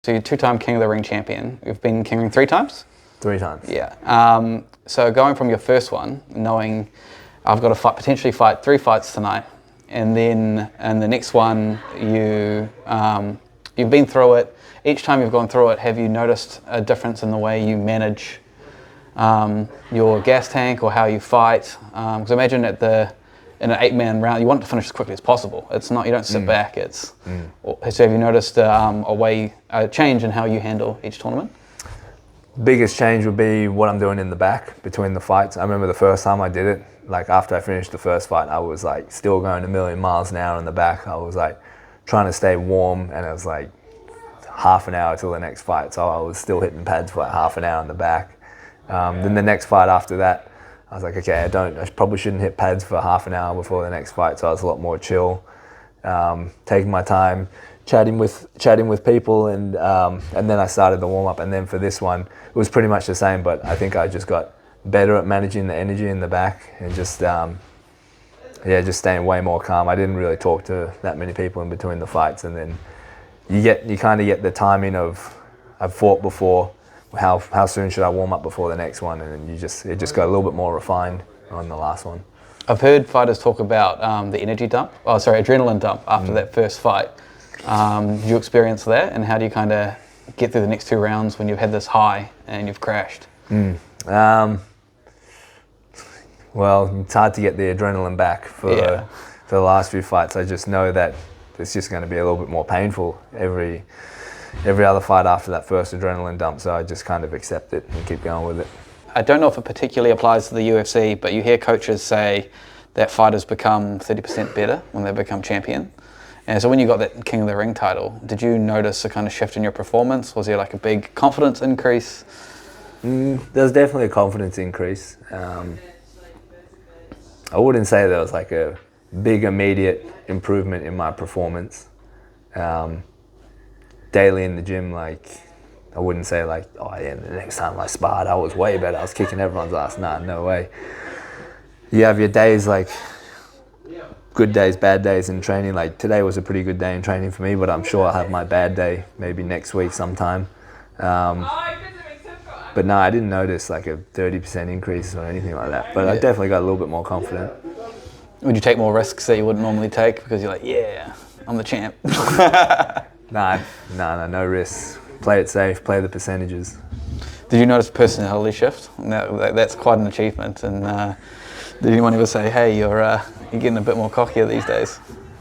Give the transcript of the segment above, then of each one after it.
So you're two-time King of the Ring champion. You've been King of the Ring 3 times? 3 times. Yeah. So going from your first one, knowing I've got to potentially fight 3 fights tonight, and then in the next one you've been through it. Each time you've gone through it, have you noticed a difference in the way you manage your gas tank or how you fight? Because imagine in an 8-man round, you want it to finish as quickly as possible. It's not, you don't sit back. So have you noticed a change in how you handle each tournament? Biggest change would be what I'm doing in the back between the fights. I remember the first time I did it, like after I finished the first fight, I was like still going a million miles an hour in the back. I was like trying to stay warm, and it was like half an hour till the next fight. So I was still hitting pads for like half an hour in the back. Then the next fight after that, I was like, okay, I probably shouldn't hit pads for half an hour before the next fight. So I was a lot more chill, taking my time, chatting with people, and then I started the warm up. And then for this one, it was pretty much the same, but I think I just got better at managing the energy in the back and just staying way more calm. I didn't really talk to that many people in between the fights, and then you kind of get the timing of I've fought before. How soon should I warm up before the next one? And it just got a little bit more refined on the last one. I've heard fighters talk about the adrenaline dump after that first fight. Did you experience that? And how do you kind of get through the next 2 rounds when you've had this high and you've crashed? Well, it's hard to get the adrenaline back for the last few fights. I just know that it's just going to be a little bit more painful every other fight after that first adrenaline dump, so I just kind of accept it and keep going with it. I don't know if it particularly applies to the UFC, but you hear coaches say that fighters become 30% better when they become champion. And so when you got that King of the Ring title, did you notice a kind of shift in your performance? Was there like a big confidence increase? There's definitely a confidence increase. I wouldn't say there was like a big immediate improvement in my performance. Daily in the gym, like I wouldn't say like, oh yeah, the next time I sparred I was way better, I was kicking everyone's ass. Nah, no way. You have your days, like good days, bad days in training. Like today was a pretty good day in training for me, but I'm sure I'll have my bad day maybe next week sometime. But no, I didn't notice like a 30% increase or anything like that, but I definitely got a little bit more confident. Would you take more risks that you wouldn't normally take because you're like, yeah, I'm the champ? No risks. Play it safe, play the percentages. Did you notice a personality shift? That's quite an achievement. And did anyone ever say, hey, you're getting a bit more cockier these days?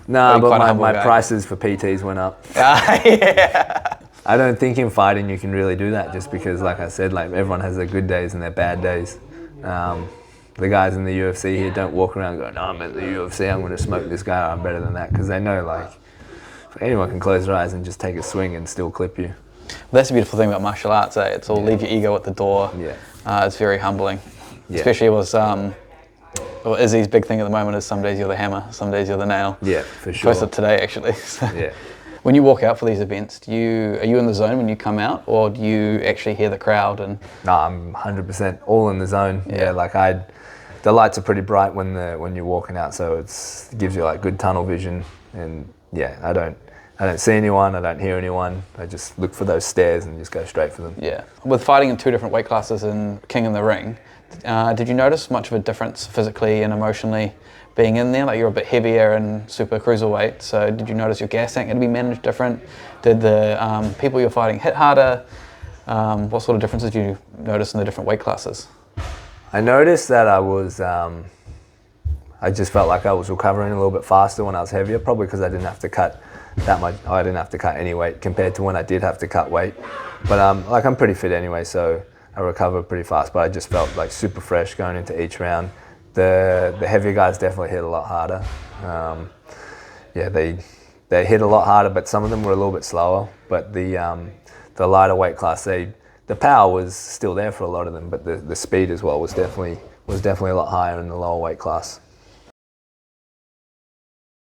No, but my prices for PTs went up. Yeah. I don't think in fighting you can really do that, just because, like I said, like everyone has their good days and their bad days. The guys in the UFC here don't walk around going, no, I'm at the UFC, I'm going to smoke this guy, I'm better than that, because they know like anyone can close their eyes and just take a swing and still clip you. Well, that's the beautiful thing about martial arts, eh? It's all leave your ego at the door. Yeah. It's very humbling. Yeah. Especially Izzy's big thing at the moment is some days you're the hammer, some days you're the nail. Yeah, for sure. Posted today actually. Yeah. When you walk out for these events, are you in the zone when you come out, or do you actually hear the crowd? And no, I'm 100% all in the zone. Yeah, like the lights are pretty bright when you're walking out, so it gives you like good tunnel vision. And yeah, I don't see anyone, I don't hear anyone. I just look for those stairs and just go straight for them. Yeah. With fighting in 2 different weight classes in King of the Ring, did you notice much of a difference physically and emotionally being in there? Like you're a bit heavier and super cruiserweight, so did you notice your gas tank had to be managed different? Did the people you're fighting hit harder? What sort of differences did you notice in the different weight classes? I noticed that I just felt like I was recovering a little bit faster when I was heavier, probably because I didn't have to cut that much. I didn't have to cut any weight compared to when I did have to cut weight. But like I'm pretty fit anyway, so I recovered pretty fast. But I just felt like super fresh going into each round. The heavier guys definitely hit a lot harder. They hit a lot harder, but some of them were a little bit slower. But the lighter weight class, the power was still there for a lot of them, but the speed as well was definitely a lot higher in the lower weight class.